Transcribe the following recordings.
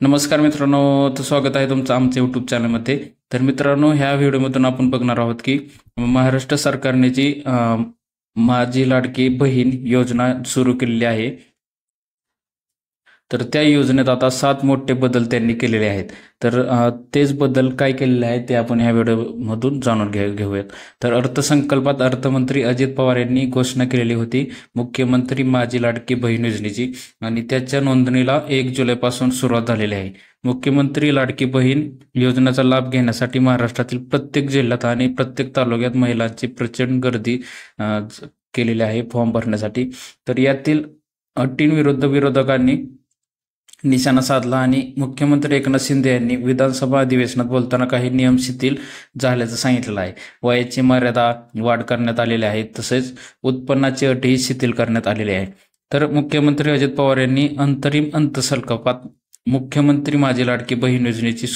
नमस्कार मित्रांनो, तर स्वागत आहे तुमचं आमच्या यूट्यूब चॅनलमध्ये. तर मित्रांनो, ह्या व्हिडिओमधून आपण बघणार आहोत की महाराष्ट्र सरकारने जी माझी लाडकी बहीण योजना सुरू केलेली आहे. तर त्या योजनेत आता 7 मोठे बदल त्यांनी केलेले आहेत. तर तेच बदल काय केलेले आहेत ते आपण ह्या व्हिडिओमधून जाणून घेऊयात. तर अर्थसंकल्पात अर्थमंत्री अजित पवार यांनी घोषणा केलेली होती मुख्यमंत्री माझी लाडकी बहीण योजनेची, आणि त्याच्या नोंदणीला 1 जुलैपासून सुरुवात झालेली आहे. मुख्यमंत्री लाडकी बहीण योजनेचा लाभ घेण्यासाठी महाराष्ट्रातील प्रत्येक जिल्ह्यात आणि प्रत्येक तालुक्यात महिलांची प्रचंड गर्दी केलेली आहे फॉर्म भरण्यासाठी. तर यातील अटींविरुद्ध विरोधकांनी निशाणा साधला आणि मुख्यमंत्री एकनाथ शिंदे यांनी विधानसभा अधिवेशनात बोलताना काही नियम शिथिल झाल्याचं सांगितलेलं आहे. वयाची मर्यादा वाढ करण्यात आलेली आहे, तसेच उत्पन्नाची अटही शिथिल करण्यात आलेली आहे. तर मुख्यमंत्री अजित पवार यांनी अंतरिम अर्थसंकल्पात मुख्यमंत्री माझी लाडकी बहीण योजनेची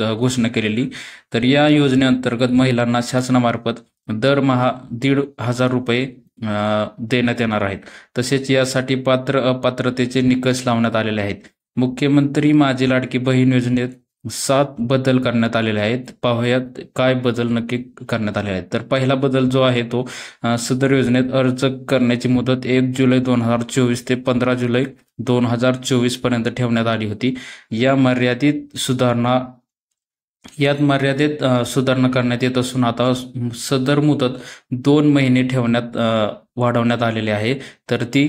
घोषणा केलेली. तर या योजनेअंतर्गत महिलांना शासनामार्फत दरमहा 1,500 रुपये देण्यात येणार आहेत. तसेच यासाठी पात्र अपात्रतेचे निकष लावण्यात आलेले आहेत. मुख्यमंत्री माझी लाडकी बहीण योजनेत 7 बदल करण्यात आलेले आहेत. पाहूयात काय बदल नक्की करण्यात आले आहेत. तर पहिला बदल जो आहे तो सदर योजनेत अर्ज करण्याची मुदत 1 जुलै 2024 ते 15 जुलै 2024 पर्यंत ठेवण्यात आली होती. यात मर्यादित सुधारणा करण्यात येत असून आता सदर मुदत 2 महिने वाढवण्यात आलेली आहे. तर ती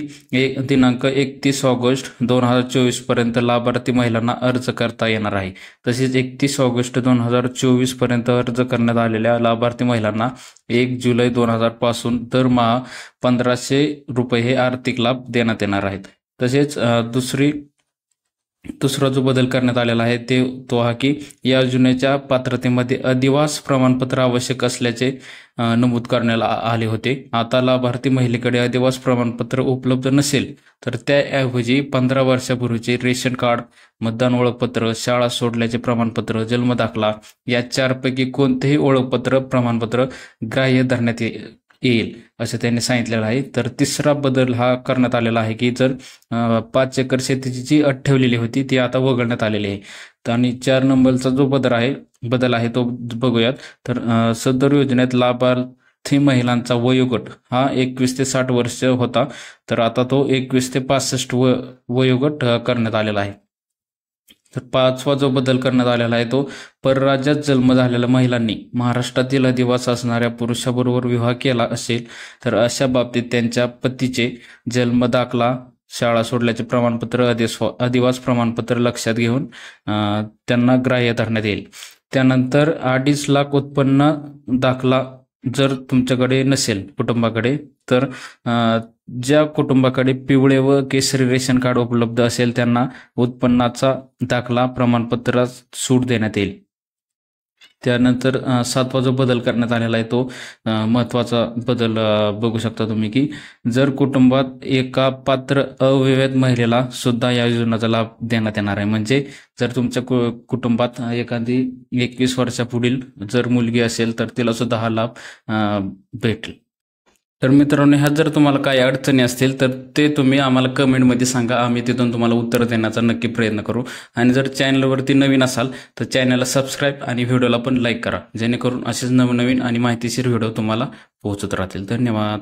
दिनांक 31 ऑगस्ट 2024 पर्यंत लाभार्थी महिलांना अर्ज करता येणार आहे. तसेच 31 ऑगस्ट 2024 पर्यंत अर्ज करण्यात आलेल्या लाभार्थी महिलांना 1 जुलै 2000 पासून दरमहा 1,500 रुपये हे आर्थिक लाभ देण्यात येणार आहेत. तसेच दुसरा जो बदल करण्यात आलेला आहे तो हा की या योजनेच्या पात्रतेमध्ये अधिवास प्रमाणपत्र आवश्यक असल्याचे नमूद करण्यात आले होते. आता लाभार्थी महिलेकडे अधिवास प्रमाणपत्र उपलब्ध नसेल तर त्याऐवजी 15 वर्षापूर्वीचे रेशन कार्ड, मतदान ओळखपत्र, शाळा सोडल्याचे प्रमाणपत्र, जन्मदाखला या 4 पैकी कोणतेही ओळखपत्र प्रमाणपत्र ग्राह्य धरण्यात येईल असं त्यांनी सांगितलेलं आहे. तर तिसरा बदल हा करण्यात आलेला आहे की जर 5 एकर शेतीची जी अट ठेवलेली होती ती आता वगळण्यात आलेली आहे. आणि 4 नंबरचा जो बदल आहे तो बघूयात. तर सदर योजनेत लाभार्थी महिलांचा वयोगट हा 21 ते 60 वर्ष होता, तर आता तो 21 ते 65 वयोगट करण्यात आलेला आहे. तर 5वा जो बदल करण्यात आलेला आहे तो परराज्यात जन्म झालेल्या महिलांनी महाराष्ट्रातील अधिवास असणाऱ्या पुरुषाबरोबर विवाह केला असेल तर अशा बाबतीत त्यांच्या पतीचे जन्मदाखला, शाळा सोडल्याचे प्रमाणपत्र, अधिवास प्रमाणपत्र लक्षात घेऊन त्यांना ग्राह्य धरण्यात येईल. त्यानंतर 2.5 लाख उत्पन्न दाखला जर तुमच्याकडे नसेल कुटुंबाकडे, तर ज्या कुटुंबाकडे पिवळे व केसरी रेशन कार्ड उपलब्ध असेल त्यांना उत्पन्नाचा दाखला प्रमाणपत्रात सूट देण्यात येईल. त्यानंतर 7वा जो बदल करण्यात आलेला आहे तो महत्त्वाचा बदल बघू शकता तुम्ही की जर कुटुंबात एका पात्र अविवाहित महिलेला सुद्धा या योजनेचा लाभ देण्यात येणार आहे. म्हणजे जर तुमच्या कुटुंबात एखादी 21 वर्षापुढील जर मुलगी असेल तर तिला सुद्धा हा लाभ भेटेल. तर मित्रांनो, ह्यात जर तुम्हाला काही अडचणी असतील तर ते तुम्ही आम्हाला कमेंटमध्ये सांगा. आम्ही तिथून तुम्हाला उत्तर देण्याचा नक्की प्रयत्न करू. आणि जर चॅनलवरती नवीन असाल तर चॅनलला सबस्क्राईब आणि व्हिडिओला पण लाईक करा, जेणेकरून असेच नवनवीन आणि माहितीशीर व्हिडिओ तुम्हाला पोहोचत राहतील. धन्यवाद.